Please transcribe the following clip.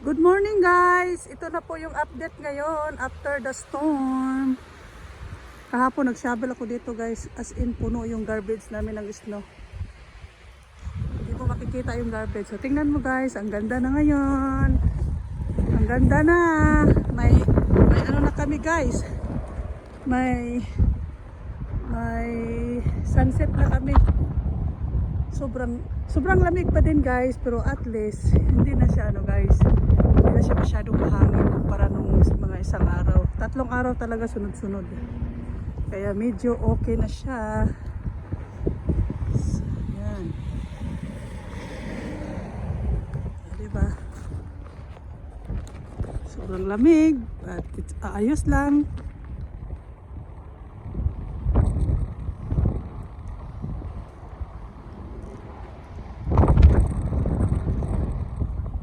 Good morning guys! Ito na po yung update ngayon after the storm. Kahapon nag-shovel ako dito guys, as in puno yung garbage namin ng snow. Hindi mo makikita yung garbage. So tingnan mo guys, ang ganda na ngayon. Ang ganda na. May ano na kami guys. May sunset na kami. Sobrang lamig pa din guys, pero at least hindi na siya guys. Hindi na siya masyadong mahangin kumpara nung mga isang araw. 3 araw talaga sunod-sunod. Kaya medyo okay na siya. So, yan. Diba? Sobrang lamig, but ayos lang.